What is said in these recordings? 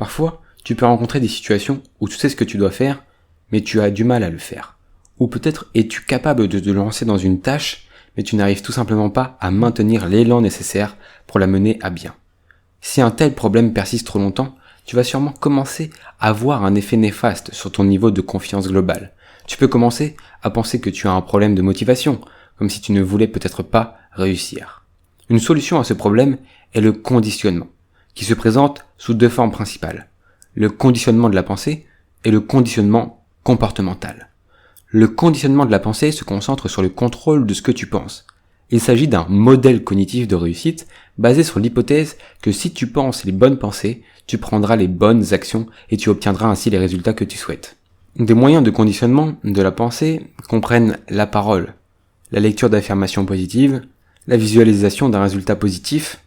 Parfois, tu peux rencontrer des situations où tu sais ce que tu dois faire, mais tu as du mal à le faire. Ou peut-être es-tu capable de te lancer dans une tâche, mais tu n'arrives tout simplement pas à maintenir l'élan nécessaire pour la mener à bien. Si un tel problème persiste trop longtemps, tu vas sûrement commencer à avoir un effet néfaste sur ton niveau de confiance globale. Tu peux commencer à penser que tu as un problème de motivation, comme si tu ne voulais peut-être pas réussir. Une solution à ce problème est le conditionnement, qui se présente sous deux formes principales. Le conditionnement de la pensée et le conditionnement comportemental. Le conditionnement de la pensée se concentre sur le contrôle de ce que tu penses. Il s'agit d'un modèle cognitif de réussite basé sur l'hypothèse que si tu penses les bonnes pensées, tu prendras les bonnes actions et tu obtiendras ainsi les résultats que tu souhaites. Des moyens de conditionnement de la pensée comprennent la parole, la lecture d'affirmations positives, la visualisation d'un résultat positif,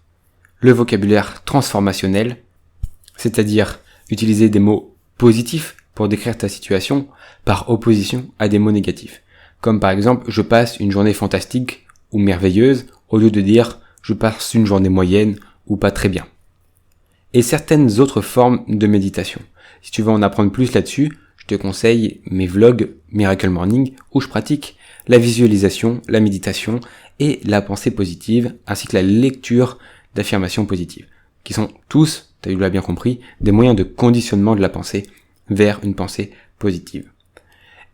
le vocabulaire transformationnel, c'est-à-dire utiliser des mots positifs pour décrire ta situation par opposition à des mots négatifs. Comme par exemple, je passe une journée fantastique ou merveilleuse au lieu de dire je passe une journée moyenne ou pas très bien. Et certaines autres formes de méditation. Si tu veux en apprendre plus là-dessus, je te conseille mes vlogs Miracle Morning où je pratique la visualisation, la méditation et la pensée positive ainsi que la lecture d'affirmations positives qui sont tous, tu l'as bien compris, des moyens de conditionnement de la pensée vers une pensée positive.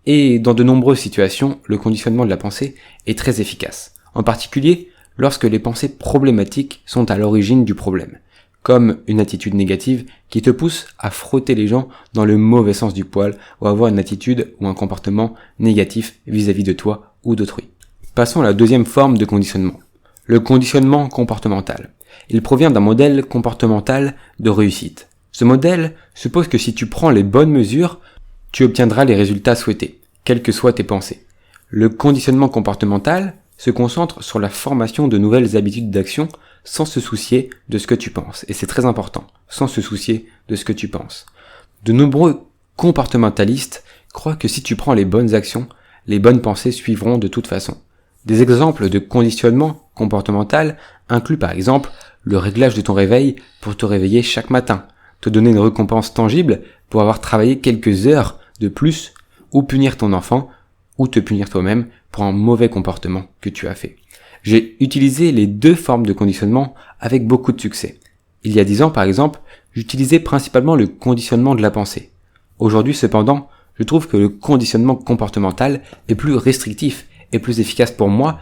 Et dans de nombreuses situations, le conditionnement de la pensée est très efficace. En particulier, lorsque les pensées problématiques sont à l'origine du problème, comme une attitude négative qui te pousse à frotter les gens dans le mauvais sens du poil ou avoir une attitude ou un comportement négatif vis-à-vis de toi ou d'autrui. Passons à la deuxième forme de conditionnement, le conditionnement comportemental. Il provient d'un modèle comportemental de réussite. Ce modèle suppose que si tu prends les bonnes mesures, tu obtiendras les résultats souhaités, quelles que soient tes pensées. Le conditionnement comportemental se concentre sur la formation de nouvelles habitudes d'action sans se soucier de ce que tu penses. Et c'est très important, sans se soucier de ce que tu penses. De nombreux comportementalistes croient que si tu prends les bonnes actions, les bonnes pensées suivront de toute façon. Des exemples de conditionnement comportemental incluent par exemple le réglage de ton réveil pour te réveiller chaque matin, te donner une récompense tangible pour avoir travaillé quelques heures de plus, ou punir ton enfant, ou te punir toi-même pour un mauvais comportement que tu as fait. J'ai utilisé les deux formes de conditionnement avec beaucoup de succès. Il y a 10 ans par exemple, j'utilisais principalement le conditionnement de la pensée. Aujourd'hui cependant, je trouve que le conditionnement comportemental est plus restrictif et plus efficace pour moi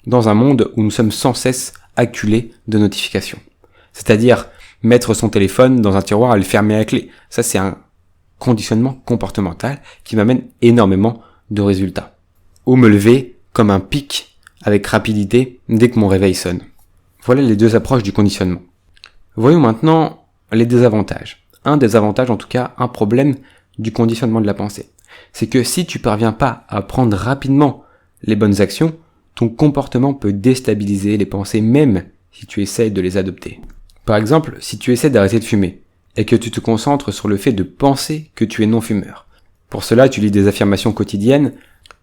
dans un monde où nous sommes sans cesse acculés de notifications. C'est-à-dire mettre son téléphone dans un tiroir et le fermer à clé. Ça, c'est un conditionnement comportemental qui m'amène énormément de résultats. Ou me lever comme un pic avec rapidité dès que mon réveil sonne. Voilà les deux approches du conditionnement. Voyons maintenant les désavantages. Un désavantage, en tout cas, un problème du conditionnement de la pensée. C'est que si tu parviens pas à prendre rapidement les bonnes actions, ton comportement peut déstabiliser les pensées même si tu essaies de les adopter. Par exemple, si tu essaies d'arrêter de fumer et que tu te concentres sur le fait de penser que tu es non-fumeur. Pour cela, tu lis des affirmations quotidiennes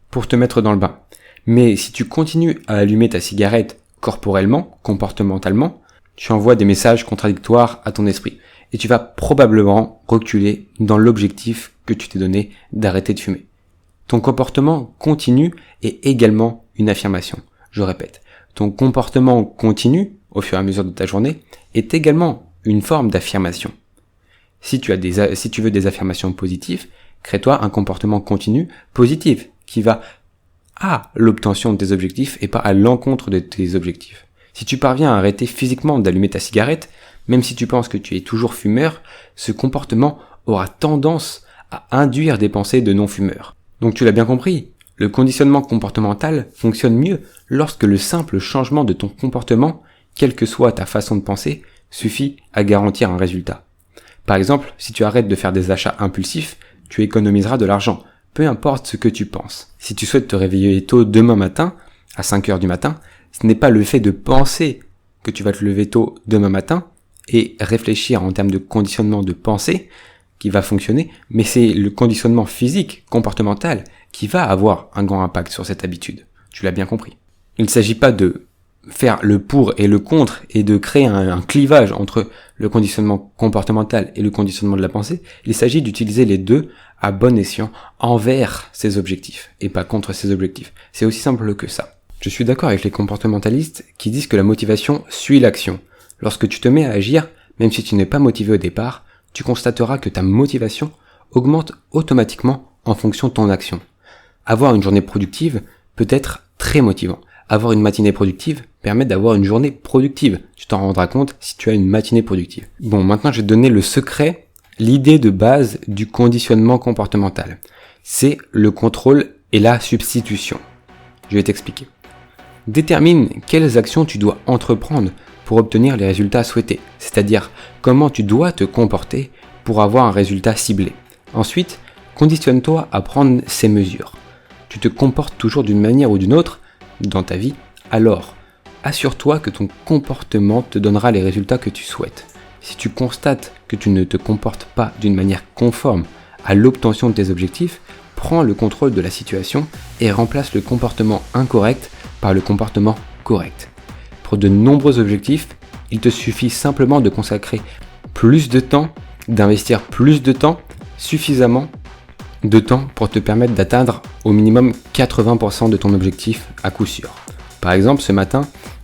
pour te mettre dans le bain. Mais si tu continues à allumer ta cigarette corporellement, comportementalement, tu envoies des messages contradictoires à ton esprit et tu vas probablement reculer dans l'objectif que tu t'es donné d'arrêter de fumer. Ton comportement continu est également une affirmation. Je répète, ton comportement continu, au fur et à mesure de ta journée, est également une forme d'affirmation. Si tu veux des affirmations positives, crée-toi un comportement continu positif qui va à l'obtention de tes objectifs et pas à l'encontre de tes objectifs. Si tu parviens à arrêter physiquement d'allumer ta cigarette, même si tu penses que tu es toujours fumeur, ce comportement aura tendance à induire des pensées de non-fumeur. Donc tu l'as bien compris, le conditionnement comportemental fonctionne mieux lorsque le simple changement de ton comportement, quelle que soit ta façon de penser, suffit à garantir un résultat. Par exemple, si tu arrêtes de faire des achats impulsifs, tu économiseras de l'argent, peu importe ce que tu penses. Si tu souhaites te réveiller tôt demain matin, à 5 heures du matin, ce n'est pas le fait de penser que tu vas te lever tôt demain matin et réfléchir en termes de conditionnement de pensée qui va fonctionner, mais c'est le conditionnement physique, comportemental, qui va avoir un grand impact sur cette habitude. Tu l'as bien compris. Il ne s'agit pas de faire le pour et le contre et de créer un clivage entre le conditionnement comportemental et le conditionnement de la pensée, il s'agit d'utiliser les deux à bon escient envers ses objectifs et pas contre ses objectifs. C'est aussi simple que ça. Je suis d'accord avec les comportementalistes qui disent que la motivation suit l'action. Lorsque tu te mets à agir, même si tu n'es pas motivé au départ, tu constateras que ta motivation augmente automatiquement en fonction de ton action. Avoir une journée productive peut être très motivant. Avoir une matinée productive permet d'avoir une journée productive. Tu t'en rendras compte si tu as une matinée productive. Bon, maintenant je vais te donner le secret, l'idée de base du conditionnement comportemental. C'est le contrôle et la substitution. Je vais t'expliquer. Détermine quelles actions tu dois entreprendre pour obtenir les résultats souhaités, c'est-à-dire comment tu dois te comporter pour avoir un résultat ciblé. Ensuite, conditionne-toi à prendre ces mesures. Tu te comportes toujours d'une manière ou d'une autre dans ta vie, alors assure-toi que ton comportement te donnera les résultats que tu souhaites. Si tu constates que tu ne te comportes pas d'une manière conforme à l'obtention de tes objectifs, prends le contrôle de la situation et remplace le comportement incorrect par le comportement correct. Pour de nombreux objectifs, il te suffit simplement de consacrer plus de temps, d'investir plus de temps, suffisamment de temps pour te permettre d'atteindre au minimum 80% de ton objectif à coup sûr. Par exemple, ce matin,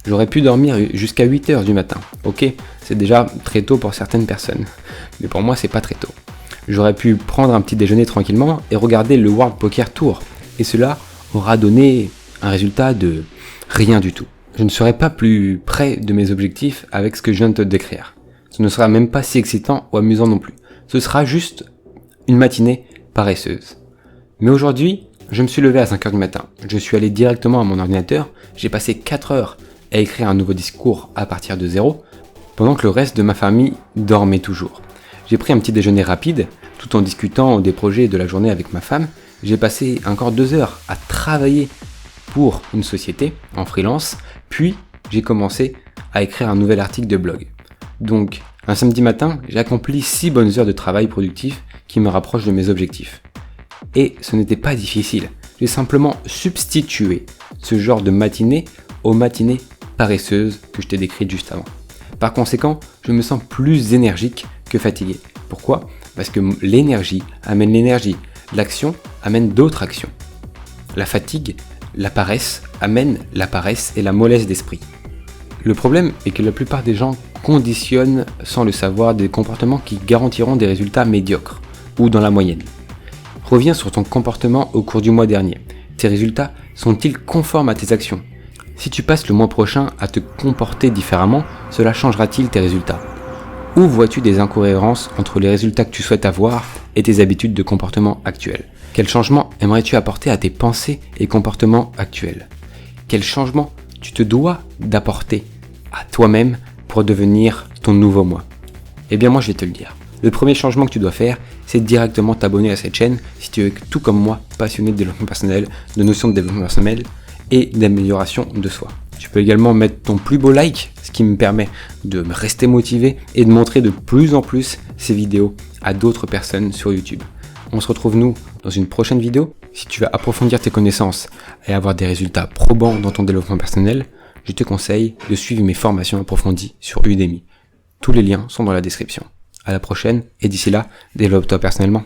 j'aurais pu dormir jusqu'à 8h du matin. Ok, c'est déjà très tôt pour certaines personnes, mais pour moi c'est pas très tôt. J'aurais pu prendre un petit déjeuner tranquillement et regarder le World Poker Tour, et cela aura donné un résultat de rien du tout. Je ne serai pas plus près de mes objectifs avec ce que je viens de te décrire. Ce ne sera même pas si excitant ou amusant non plus. Ce sera juste une matinée paresseuse. Mais aujourd'hui, je me suis levé à 5h du matin. Je suis allé directement à mon ordinateur. J'ai passé 4 heures à écrire un nouveau discours à partir de zéro, pendant que le reste de ma famille dormait toujours. J'ai pris un petit déjeuner rapide, tout en discutant des projets de la journée avec ma femme. J'ai passé encore 2 heures à travailler pour une société en freelance, puis j'ai commencé à écrire un nouvel article de blog. Donc, un samedi matin, j'ai accompli 6 bonnes heures de travail productif qui me rapprochent de mes objectifs. Et ce n'était pas difficile. J'ai simplement substitué ce genre de matinée aux matinées paresseuses que je t'ai décrites juste avant. Par conséquent, je me sens plus énergique que fatigué. Pourquoi ? Parce que l'énergie amène l'énergie. L'action amène d'autres actions. La fatigue, la paresse amène la paresse et la mollesse d'esprit. Le problème est que la plupart des gens conditionnent sans le savoir des comportements qui garantiront des résultats médiocres ou dans la moyenne. Reviens sur ton comportement au cours du mois dernier. Tes résultats sont-ils conformes à tes actions ? Si tu passes le mois prochain à te comporter différemment, cela changera-t-il tes résultats ? Où vois-tu des incohérences entre les résultats que tu souhaites avoir et tes habitudes de comportement actuelles ? Quel changement aimerais-tu apporter à tes pensées et comportements actuels ? Quel changement tu te dois d'apporter à toi-même pour devenir ton nouveau moi ? Eh bien moi je vais te le dire. Le premier changement que tu dois faire, c'est directement t'abonner à cette chaîne si tu es tout comme moi passionné de développement personnel, de notions de développement personnel et d'amélioration de soi. Tu peux également mettre ton plus beau like, ce qui me permet de me rester motivé et de montrer de plus en plus ces vidéos à d'autres personnes sur YouTube. On se retrouve nous dans une prochaine vidéo. Si tu veux approfondir tes connaissances et avoir des résultats probants dans ton développement personnel, je te conseille de suivre mes formations approfondies sur Udemy. Tous les liens sont dans la description. À la prochaine et d'ici là, développe-toi personnellement.